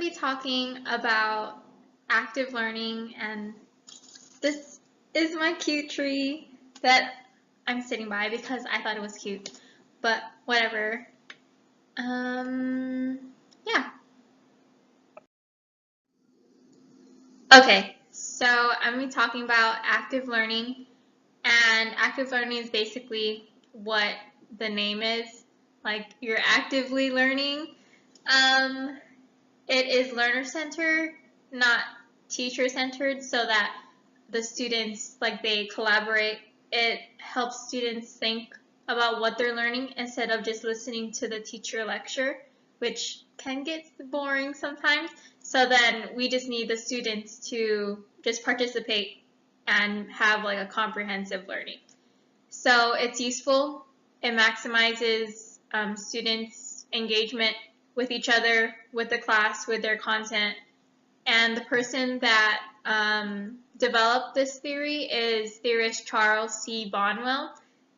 be talking about active learning, and this is my cute tree that I'm sitting by because I thought it was cute, but whatever. Yeah. Okay, so I'm going to be talking about active learning, and active learning is basically what the name is, like you're actively learning. It is learner-centered, not teacher-centered, so that the students, like, they collaborate. It helps students think about what they're learning instead of just listening to the teacher lecture, which can get boring sometimes. So then we just need the students to just participate and have like a comprehensive learning. So it's useful. It maximizes students' engagement with each other, with the class, with their content. And the person that developed this theory is theorist Charles C. Bonwell.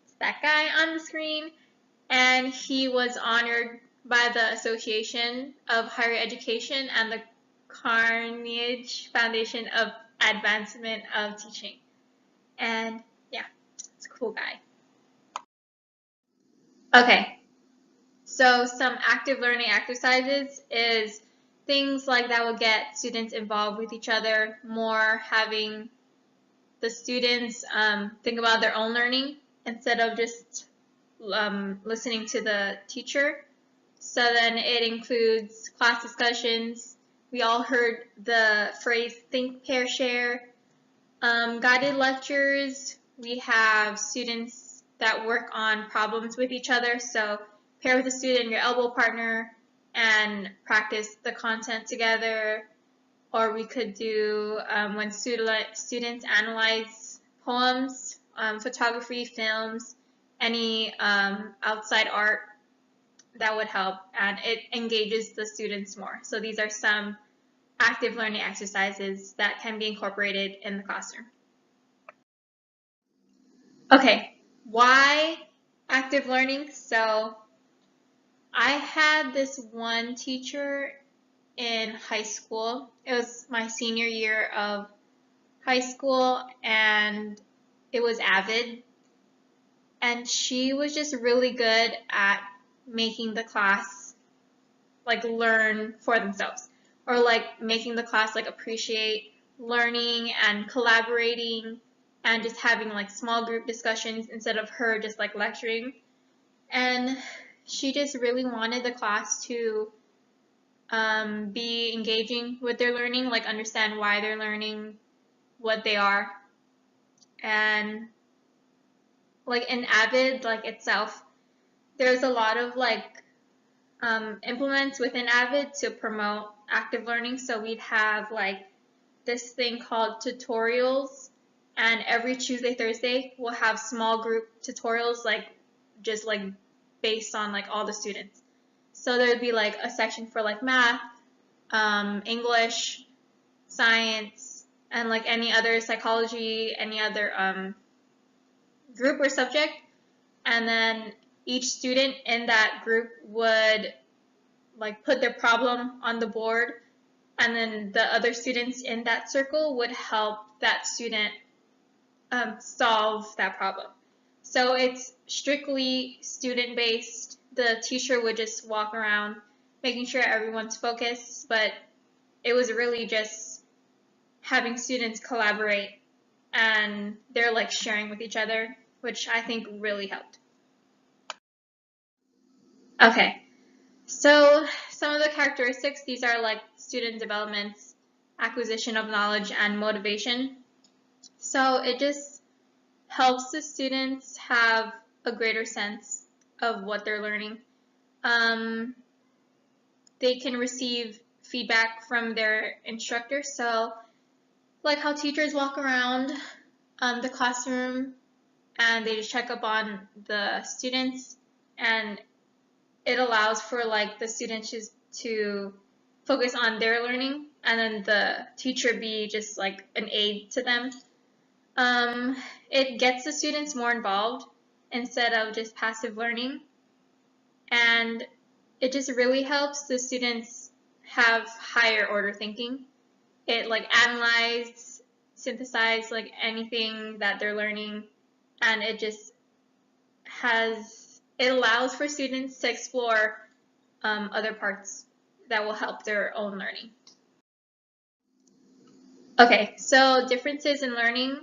It's that guy on the screen. And he was honored by the Association of Higher Education and the Carnegie Foundation of Advancement of Teaching. And yeah, it's a cool guy. Okay, so some active learning exercises is things like that will get students involved with each other more, having the students think about their own learning instead of just listening to the teacher. So then it includes class discussions. We all heard the phrase think, pair, share. Guided lectures. We have students that work on problems with each other. So pair with a student, your elbow partner, and practice the content together. Or we could do when students analyze poems, photography, films, any outside art, that would help, and it engages the students more. So these are some active learning exercises that can be incorporated in the classroom. Okay, why active learning? So I had this one teacher in high school. It was my senior year of high school, and it was Avid. And she was just really good at making the class like learn for themselves, or like making the class like appreciate learning and collaborating and just having like small group discussions instead of her just like lecturing. And she just really wanted the class to be engaging with their learning, like understand why they're learning what they are. And like in Avid like itself, there's a lot of like implements within Avid to promote active learning. So we'd have like this thing called tutorials, and every Tuesday, Thursday we'll have small group tutorials, like just like based on like all the students. So there'd be like a section for like math, English, science, and like any other psychology, any other group or subject. And then each student in that group would like put their problem on the board, and then the other students in that circle would help that student solve that problem. So it's strictly student-based. The teacher would just walk around making sure everyone's focused, but it was really just having students collaborate, and they're like sharing with each other, which I think really helped. Okay, so some of the characteristics, these are like student developments, acquisition of knowledge, and motivation. So it just helps the students have a greater sense of what they're learning. They can receive feedback from their instructor. So like how teachers walk around the classroom and they just check up on the students, and it allows for like the students just to focus on their learning, and then the teacher be just like an aid to them. It gets the students more involved instead of just passive learning, and it just really helps the students have higher order thinking. It like analyzes, synthesizes like anything that they're learning, and it just it allows for students to explore other parts that will help their own learning. Okay, so differences in learning.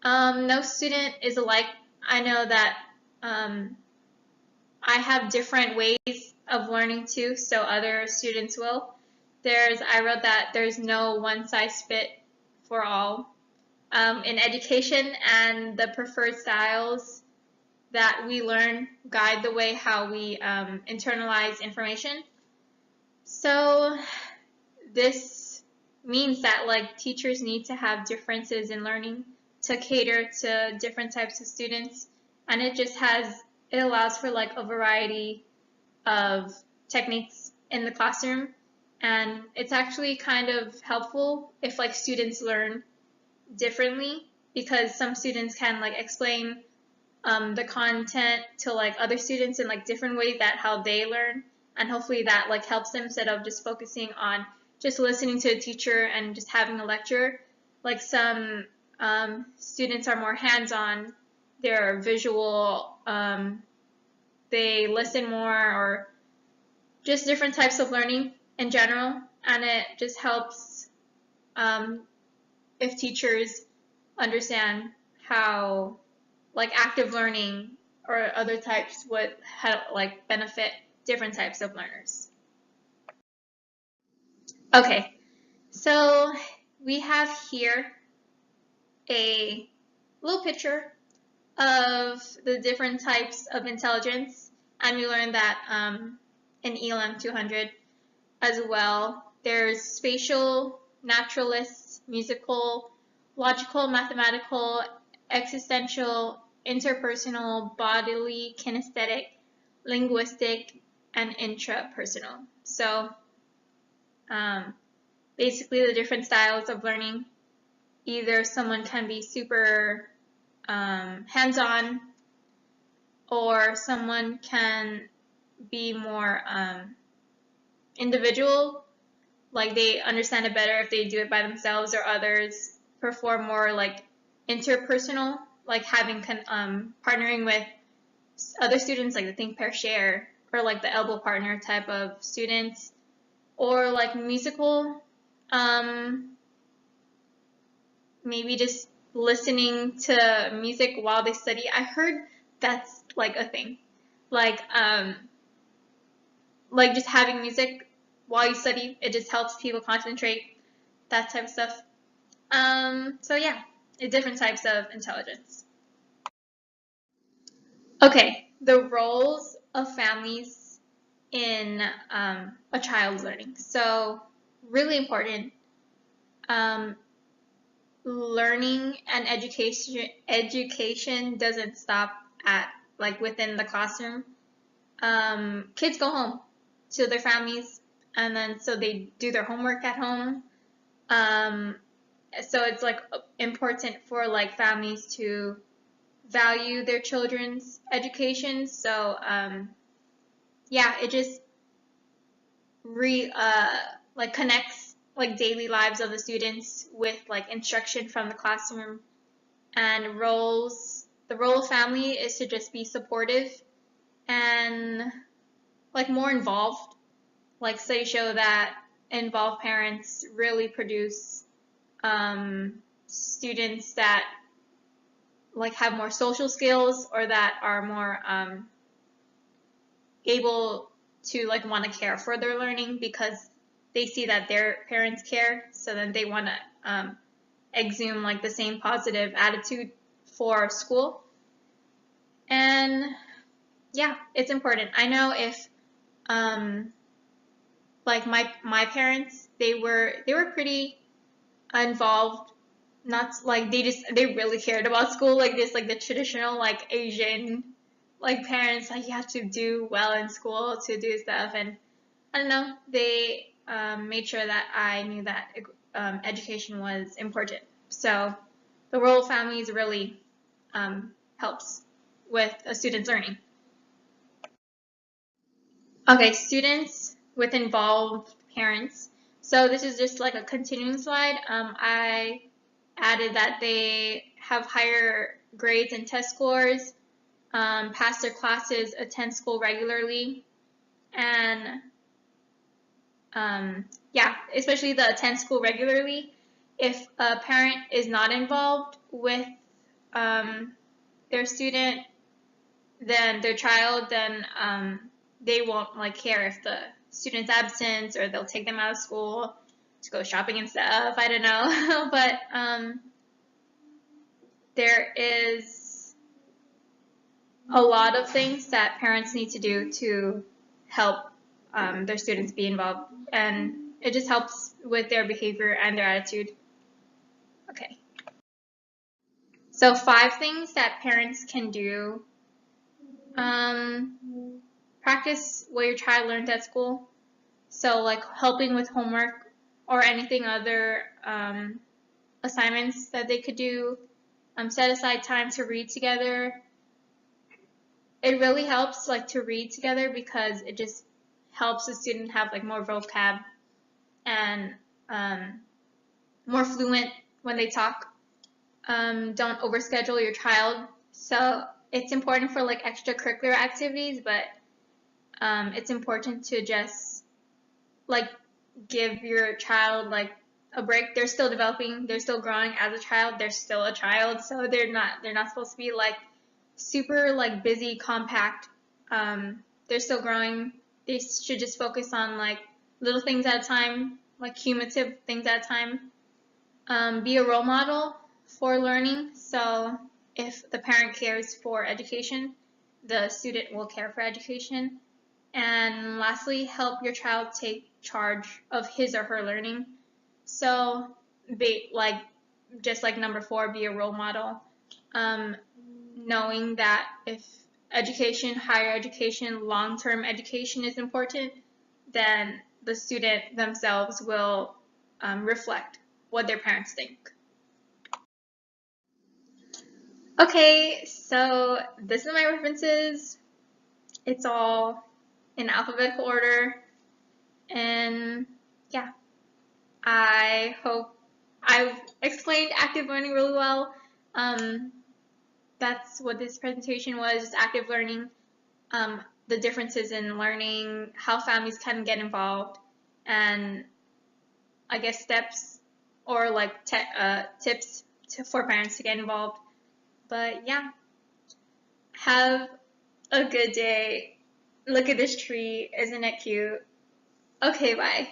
No student is alike. I know that I have different ways of learning too, so other students will. I wrote that there's no one size fit for all. In education, and the preferred styles that we learn guide the way how we internalize information. So this means that like teachers need to have differences in learning to cater to different types of students, and it allows for like a variety of techniques in the classroom, and it's actually kind of helpful if like students learn differently, because some students can like explain the content to like other students in like different ways that how they learn, and hopefully that like helps them instead of just focusing on just listening to a teacher and just having a lecture. Like some students are more hands-on, they're visual, they listen more, or just different types of learning in general, and it just helps if teachers understand how like active learning or other types would help like benefit different types of learners. Okay, so we have here a little picture of the different types of intelligence, and we learned that in ELM-200 as well. There's spatial, naturalist, musical, logical, mathematical, existential, interpersonal, bodily, kinesthetic, linguistic, and intrapersonal. So basically the different styles of learning. Either someone can be super hands-on, or someone can be more individual, like they understand it better if they do it by themselves, or others perform more like interpersonal, like having partnering with other students, like the think pair share, or like the elbow partner type of students, or like musical, maybe just listening to music while they study. I heard that's like a thing, like just having music while you study, it just helps people concentrate, that type of stuff. So yeah, different types of intelligence. Okay, the roles of families in a child's learning. So really important. Learning and education doesn't stop at like within the classroom. Kids go home to their families, and then so they do their homework at home. So it's like important for like families to value their children's education. So yeah, it just like connects like daily lives of the students with like instruction from the classroom. And the role of family is to just be supportive and like more involved. Like studies show that involved parents really produce students that like have more social skills, or that are more able to like want to care for their learning, because they see that their parents care, so then they want to exhume like the same positive attitude for school. And yeah, it's important. I know if like my parents, they were pretty involved. Not like they really cared about school, like this, like the traditional like Asian like parents, like you have to do well in school to do stuff. And I don't know, they made sure that I knew that education was important. So the role of families really helps with a student's learning. Okay, students with involved parents. So this is just like a continuing slide. I added that they have higher grades and test scores, pass their classes, attend school regularly, and yeah, especially the attend school regularly. If a parent is not involved with their student, then their child, then they won't like care if the student's absent, or they'll take them out of school to go shopping and stuff. I don't know, but there is a lot of things that parents need to do to help their students be involved, and it just helps with their behavior and their attitude. Okay. So 5 things that parents can do. Practice what your child learned at school. So like helping with homework or anything other assignments that they could do. Set aside time to read together. It really helps like to read together because it just helps the student have like more vocab and more fluent when they talk. Don't overschedule your child. So it's important for like extracurricular activities, but it's important to just like give your child like a break. They're still developing, they're still growing as a child, they're still a child, so they're not supposed to be like super like busy, compact. They're still growing. They should just focus on like little things at a time, like cumulative things at a time. Be a role model for learning. So if the parent cares for education, the student will care for education. And lastly, help your child take charge of his or her learning. So like just like number 4, be a role model. Knowing that if education, higher education, long-term education is important, then the student themselves will reflect what their parents think. Okay, so this is my references. It's all in alphabetical order, and yeah, I hope I've explained active learning really well. That's what this presentation was, just active learning, the differences in learning, how families can get involved, and I guess steps or like tips for parents to get involved. But yeah, have a good day. Look at this tree, isn't it cute? Okay, bye.